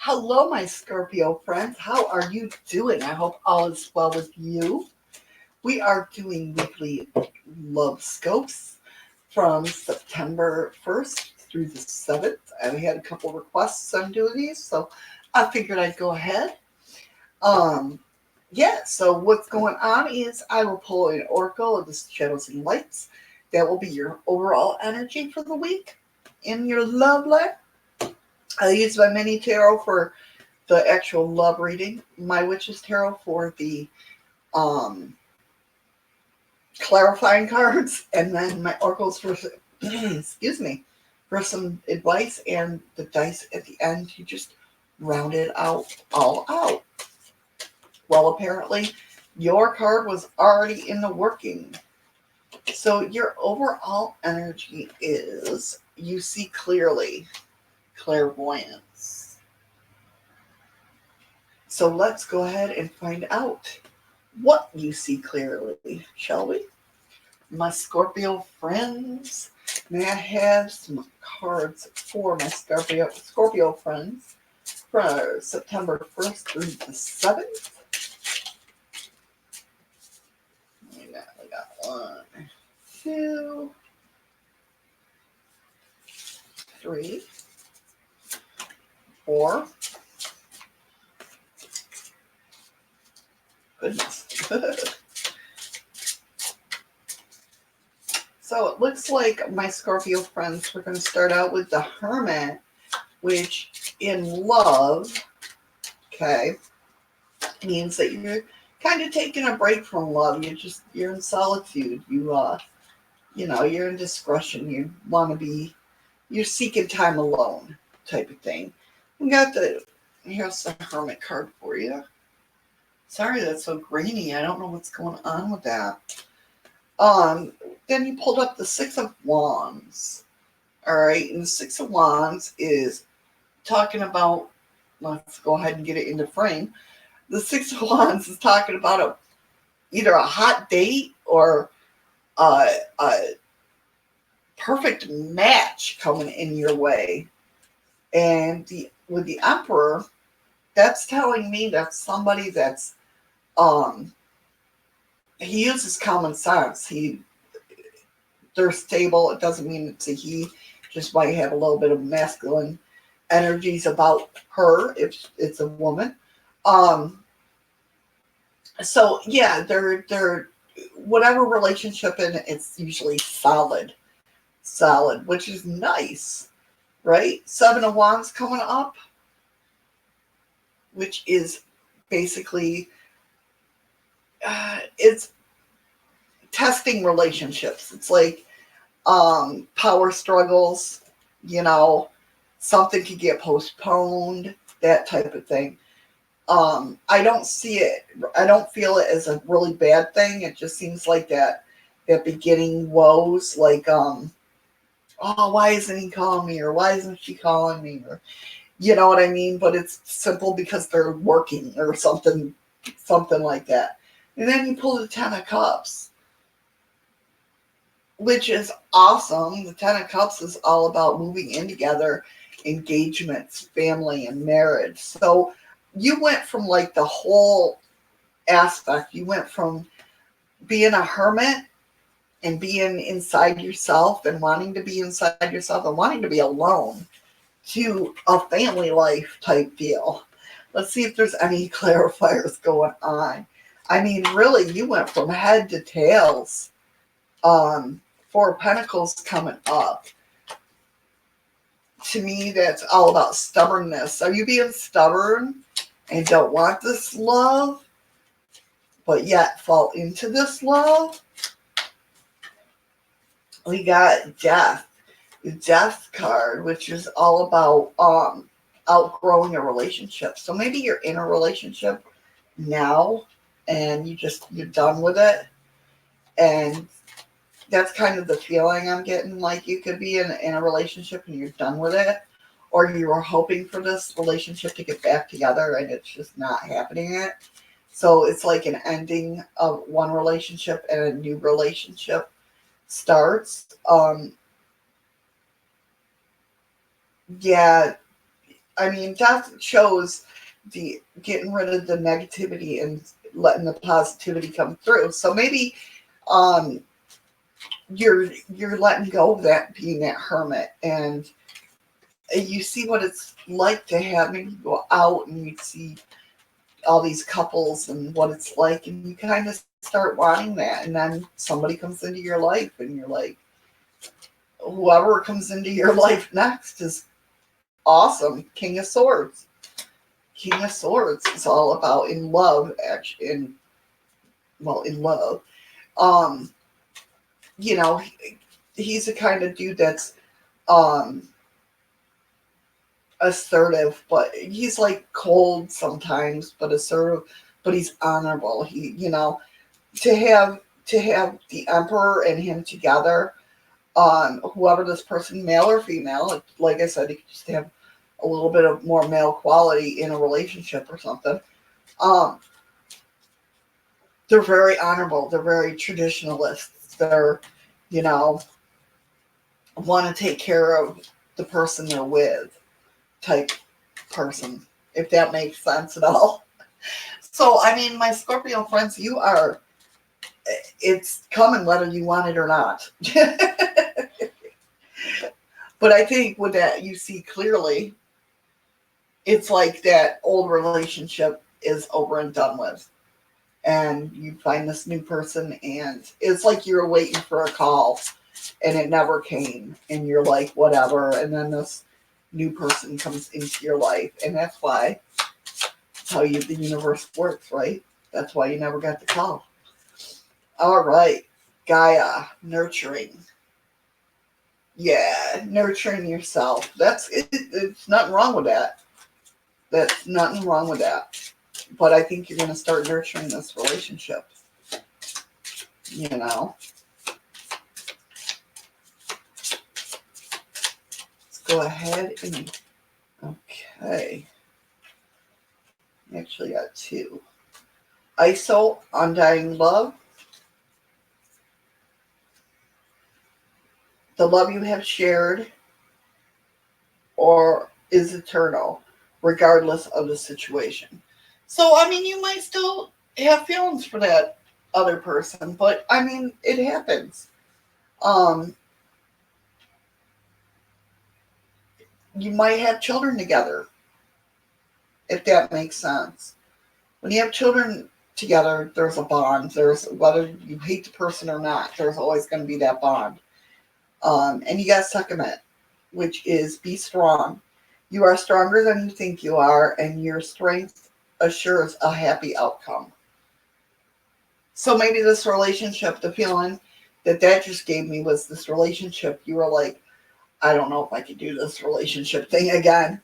Hello, my Scorpio friends. How are you doing? I hope all is well with you. We are doing weekly love scopes from September 1st through the 7th. And we had a couple requests on doing these, so I figured I'd go ahead. Um, so what's going on is I will pull an oracle of the shadows and lights. That will be your overall energy for the week in your love life. I use my mini tarot for the actual love reading, my witch's tarot for the clarifying cards, and then my oracles for excuse me, for some advice, and the dice at the end to just round it all out. Well, apparently your card was already in the working. So your overall energy is you see clearly, clairvoyance. So let's go ahead and find out what you see clearly, shall we? My Scorpio friends, may I have some cards for my Scorpio friends for September 1st through the 7th? We got 1, 2, 3, 4. Goodness. So it looks like my Scorpio friends, we're going to start out with the Hermit, which in love, okay, means that you're kind of taking a break from love. You're in solitude. You're in discretion. You're seeking time alone type of thing. Here's the Hermit card for you. Sorry that's so grainy. I don't know what's going on with that. Then you pulled up the Six of Wands. All right, and the Six of Wands is talking about, let's go ahead and get it into frame. The Six of Wands is talking about either a hot date or a perfect match coming in your way. And with the Emperor, that's telling me that somebody that's he uses common sense. They're stable. It doesn't mean it's a he. Just might have a little bit of masculine energies about her if it's a woman. So yeah, they're whatever relationship in it's usually solid, which is nice, right? Seven of Wands coming up, which is basically it's testing relationships. It's like power struggles, something could get postponed, that type of thing. I don't feel it as a really bad thing. It just seems like that beginning woes, like oh, why isn't he calling me, or why isn't she calling me, or you know what I mean? But it's simple because they're working or something like that. And then you pull the Ten of Cups, which is awesome. The Ten of Cups is all about moving in together, engagements, family, and marriage. So you went from like the whole aspect. You went from being a hermit and being inside yourself and wanting to be inside yourself and wanting to be alone to a family life type deal. Let's see if there's any clarifiers going on. I mean, really, you went from head to tails. Four of Pentacles coming up. To me, that's all about stubbornness. Are you being stubborn and don't want this love, but yet fall into this love? We got Death. The Death card, which is all about outgrowing a relationship. So maybe you're in a relationship now and you're done with it. And that's kind of the feeling I'm getting. Like you could be in a relationship and you're done with it. Or you were hoping for this relationship to get back together and it's just not happening yet. So it's like an ending of one relationship and a new relationship starts. Yeah, I mean, death shows the getting rid of the negativity and letting the positivity come through. So maybe um, you're letting go of that, being that hermit, and you see what it's like to have, maybe go out and you see all these couples and what it's like, and you kind of start wanting that, and then somebody comes into your life and you're like, whoever comes into your life next is awesome. King of Swords. King of Swords is all about in love, actually, in love. Um, you know, he's the kind of dude that's um assertive, but he's like cold sometimes, but assertive, but he's honorable. He, to have the emperor and him together, whoever this person, male or female, like I said, you could just have a little bit of more male quality in a relationship or something. Um, they're very honorable. They're very traditionalists. They're, you know, want to take care of the person they're with type person, if that makes sense at all. So, I mean, my Scorpio friends, it's coming whether you want it or not. But I think with that, you see clearly, it's like that old relationship is over and done with. And you find this new person, and it's like you're waiting for a call and it never came. And you're like, whatever. And then this new person comes into your life. And that's why, that's how the universe works, right? That's why you never got the call. All right. Gaia, nurturing. Yeah, nurturing yourself. It's nothing wrong with that. That's nothing wrong with that. But I think you're going to start nurturing this relationship. You know. Let's go ahead and... Okay. I actually got two. ISO, undying love. The love you have shared or is eternal, regardless of the situation. So, I mean, you might still have feelings for that other person, but I mean, it happens. Um, you might have children together, if that makes sense. When you have children together, there's a bond. There's, whether you hate the person or not, there's always going to be that bond. And you got second it, which is be strong. You are stronger than you think you are, and your strength assures a happy outcome. So maybe this relationship, the feeling that just gave me was this relationship, you were like, I don't know if I could do this relationship thing again.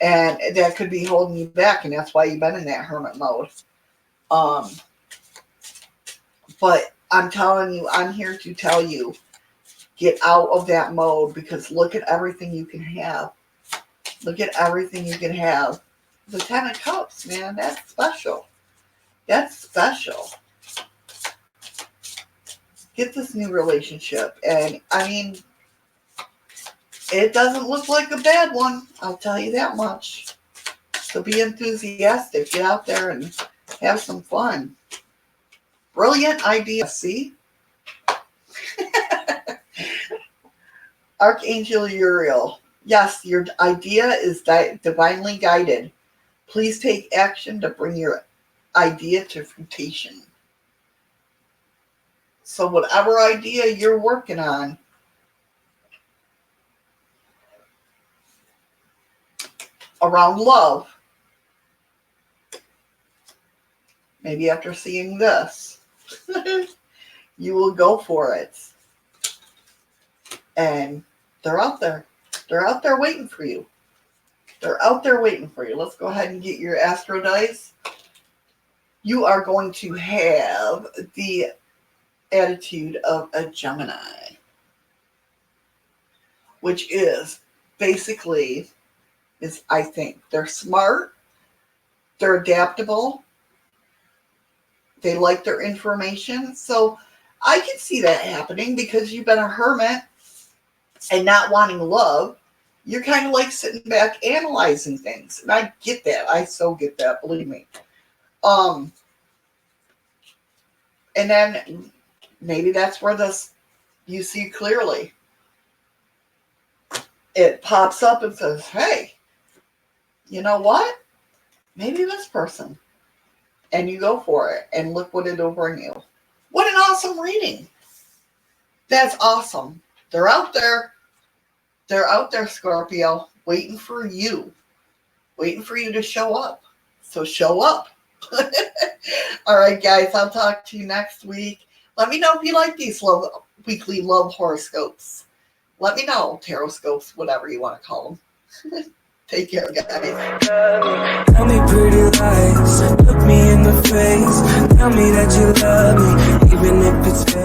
And that could be holding you back, and that's why you've been in that hermit mode. But I'm telling you, I'm here to tell you, get out of that mode, because look at everything you can have. Look at everything you can have. The Ten of Cups, man, that's special. That's special. Get this new relationship. And, I mean, it doesn't look like a bad one. I'll tell you that much. So be enthusiastic. Get out there and have some fun. Brilliant idea. See? Archangel Uriel. Yes, your idea is divinely guided. Please take action to bring your idea to fruition. So whatever idea you're working on, around love, maybe after seeing this, you will go for it. And they're out there. They're out there waiting for you. They're out there waiting for you. Let's go ahead and get your astro dice. You are going to have the attitude of a Gemini, which is basically, I think, they're smart, they're adaptable, they like their information. So I can see that happening, because you've been a hermit and not wanting love. you're kind of like sitting back analyzing things. And I get that. I so get that, believe me. And then maybe that's where you see clearly. It pops up and says, hey, you know what? Maybe this person. And you go for it and look what it'll bring you. What an awesome reading. That's awesome. They're out there. They're out there, Scorpio, waiting for you. Waiting for you to show up. So show up. All right, guys. I'll talk to you next week. Let me know if you like these weekly love horoscopes. Let me know. Taroscopes, whatever you want to call them. Take care, guys. Tell me pretty lies. Look me in the face. Tell me that you love me, even if it's fake.